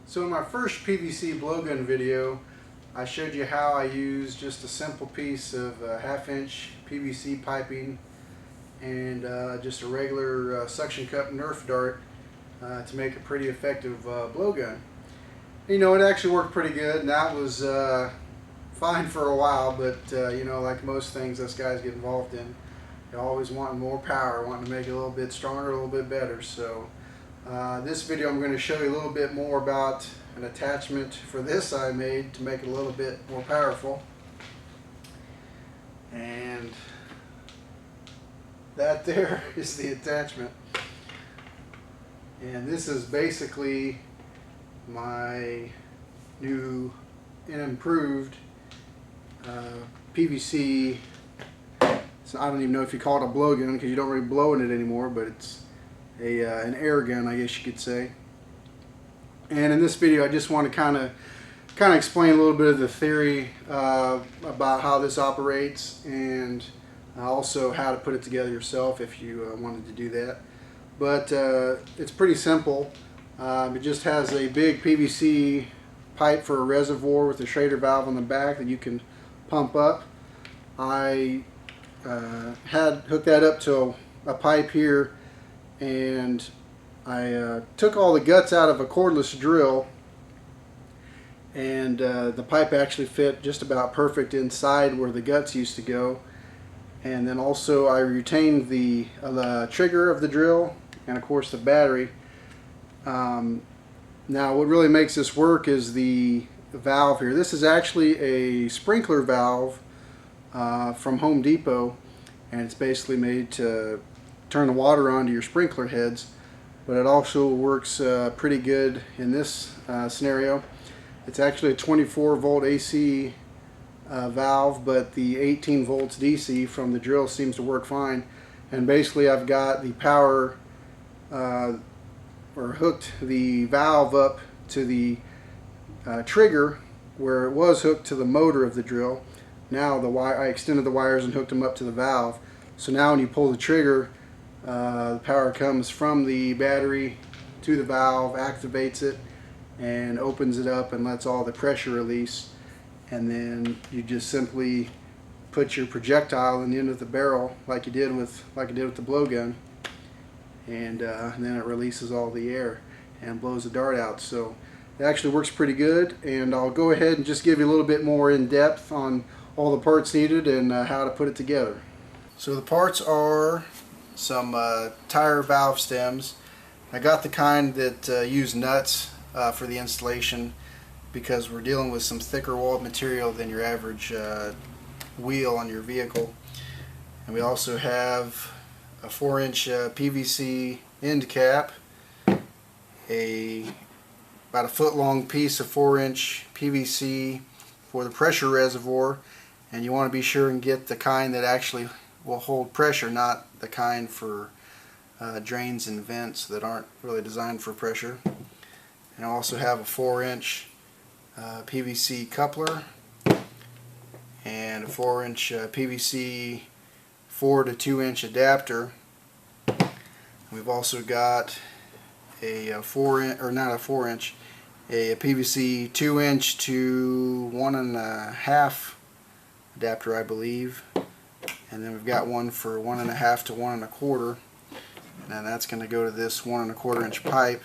So in my first PVC blowgun video, I showed you how I use just a simple piece of 1/2-inch PVC piping and just a regular suction cup Nerf dart to make a pretty effective blowgun. You know, it actually worked pretty good, and that was fine for a while, but you know, like most things us guys get involved in, you're always wanting more power, wanting to make it a little bit stronger, a little bit better. So this video I'm going to show you a little bit more about an attachment for this I made to make it a little bit more powerful. And that there is the attachment. And this is basically my new and improved PVC. So I don't even know if you call it a blowgun because you don't really blow in it anymore, but it's an air gun, I guess you could say. And in this video I just want to kind of explain a little bit of the theory about how this operates, and also how to put it together yourself if you wanted to do that. But it's pretty simple. It just has a big PVC pipe for a reservoir with a Schrader valve on the back that you can pump up. I had hooked that up to a pipe here, and I took all the guts out of a cordless drill, and the pipe actually fit just about perfect inside where the guts used to go. And then also I retained the trigger of the drill and of course the battery. Now what really makes this work is the valve here. This is actually a sprinkler valve from Home Depot, and it's basically made to turn the water onto your sprinkler heads, but it also works pretty good in this scenario. It's actually a 24 volt AC valve, but the 18 volts DC from the drill seems to work fine. And basically I've got the power or hooked the valve up to the trigger where it was hooked to the motor of the drill. Now I extended the wires and hooked them up to the valve. So now when you pull the trigger, the power comes from the battery to the valve, activates it, and opens it up and lets all the pressure release. And then you just simply put your projectile in the end of the barrel like you did with the blowgun, and then it releases all the air and blows the dart out. So it actually works pretty good, and I'll go ahead and just give you a little bit more in depth on all the parts needed and how to put it together. So the parts are some tire valve stems. I got the kind that use nuts for the installation, because we're dealing with some thicker walled material than your average wheel on your vehicle. And we also have a 4-inch PVC end cap, about a foot long piece of 4-inch PVC for the pressure reservoir, and you want to be sure and get the kind that actually will hold pressure, not the kind for drains and vents that aren't really designed for pressure. And I also have a 4-inch PVC coupler and a 4-inch PVC 4 to 2-inch adapter. We've also got a PVC 2-inch to 1.5 adapter, I believe, and then we've got one for 1.5 to 1.25, and then that's going to go to this 1.25-inch pipe.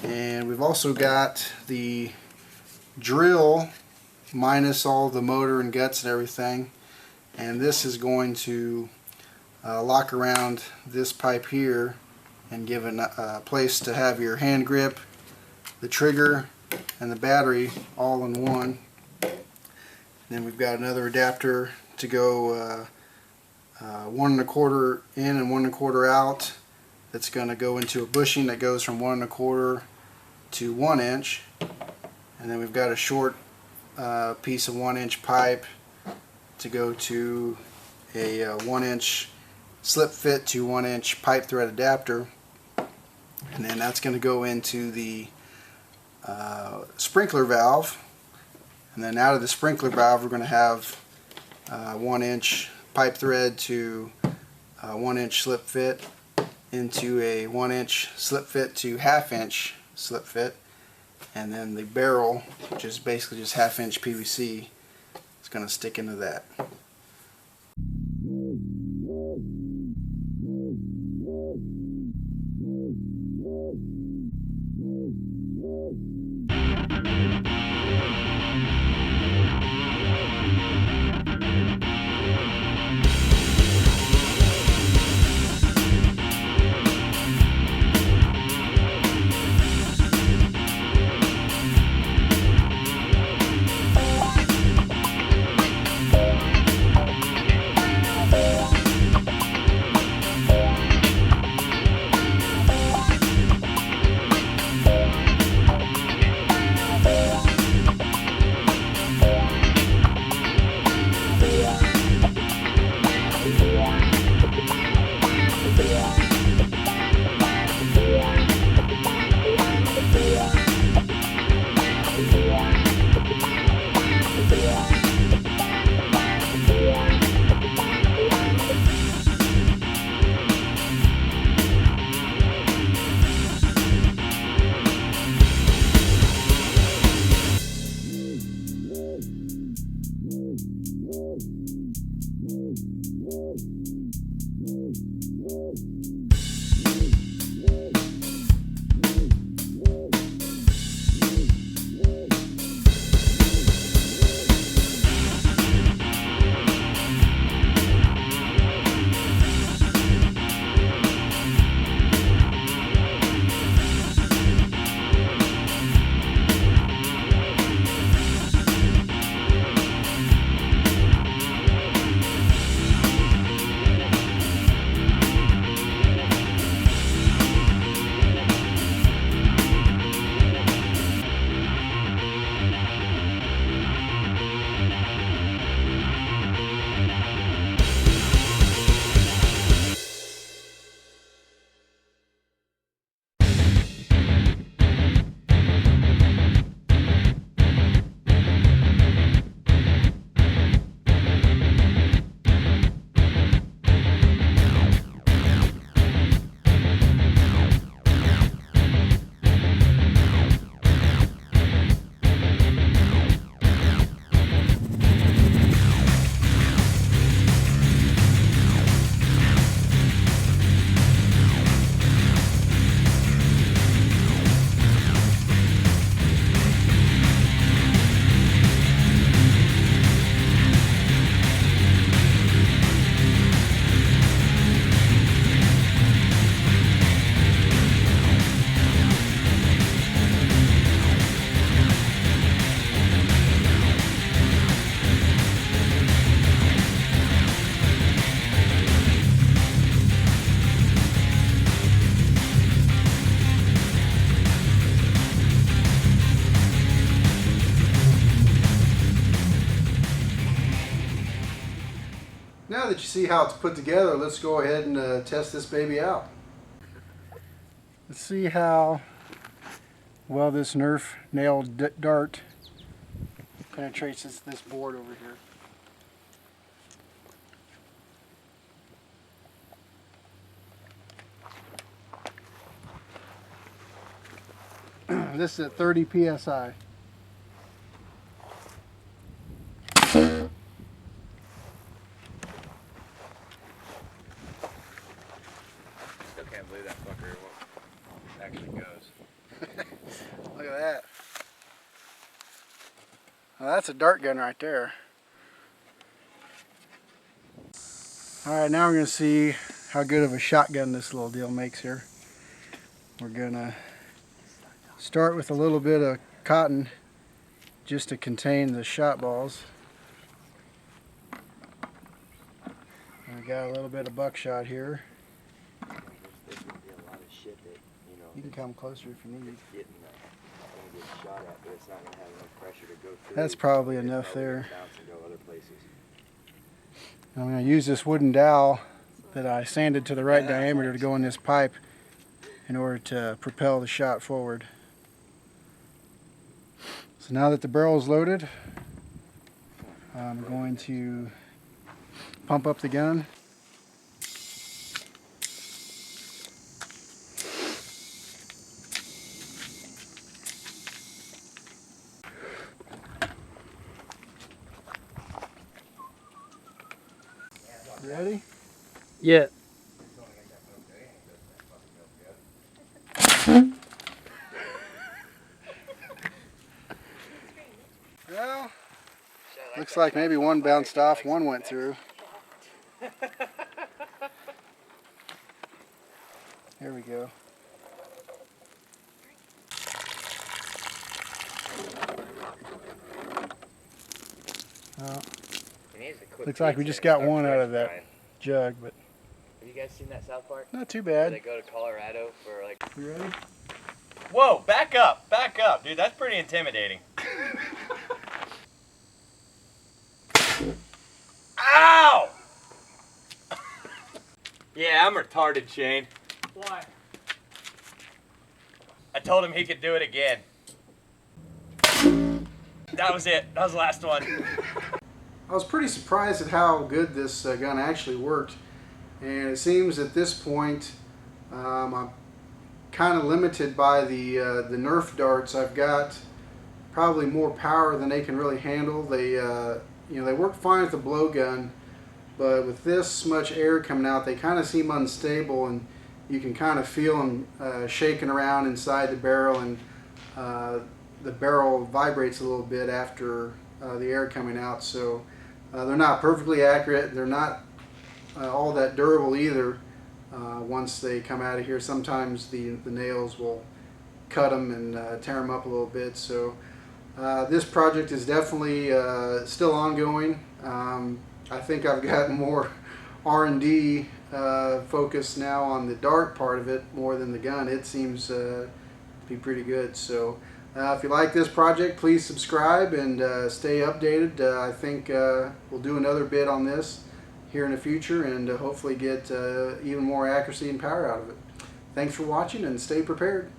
And we've also got the drill minus all the motor and guts and everything, and this is going to lock around this pipe here and give a place to have your hand grip, the trigger, and the battery all in one. And then we've got another adapter to go 1.25 in and 1.25 out. That's going to go into a bushing that goes from 1.25 to 1 inch. And then we've got a short piece of 1-inch pipe to go to a 1-inch slip fit to 1-inch pipe thread adapter. And then that's going to go into the sprinkler valve. And then out of the sprinkler valve we're going to have 1-inch pipe thread to 1-inch slip fit into a 1-inch slip fit to 1/2 inch slip fit, and then the barrel, which is basically just 1/2 inch PVC, is going to stick into that. Now that you see how it's put together, let's go ahead and test this baby out. Let's see how well this Nerf nail dart penetrates this board over here. This is at 30 psi. Can't believe that fucker actually goes. Look at that. Well, that's a dart gun right there. Alright, now we're going to see how good of a shotgun this little deal makes here. We're going to start with a little bit of cotton just to contain the shot balls. And we got a little bit of buckshot here. You can come closer if you need. That's probably enough there. I'm going to use this wooden dowel that I sanded to the right diameter to go in this pipe in order to propel the shot forward. So now that the barrel is loaded, I'm going to pump up the gun. Ready? Yeah. Well, looks like maybe one bounced off, one went through. Here we go. Looks like we just got one out of that jug, but Have you guys seen that South Park? not too Where bad. they go to Colorado for like. You ready? Whoa, back up, dude. That's pretty intimidating. Ow! Yeah, I'm retarded, Shane. Why? I told him he could do it again. That was it. That was the last one. I was pretty surprised at how good this gun actually worked, and it seems at this point I'm kind of limited by the Nerf darts. I've got probably more power than they can really handle. They they work fine with the blowgun, but with this much air coming out, they kind of seem unstable, and you can kind of feel them shaking around inside the barrel, and the barrel vibrates a little bit after the air coming out. So they're not perfectly accurate. They're not all that durable either. Once they come out of here, sometimes the nails will cut them and tear them up a little bit. So this project is definitely still ongoing. I think I've gotten more R&D focus now on the dart part of it more than the gun. It seems to be pretty good. So if you like this project, please subscribe and stay updated. I think we'll do another bit on this here in the future, and hopefully get even more accuracy and power out of it. Thanks for watching, and stay prepared.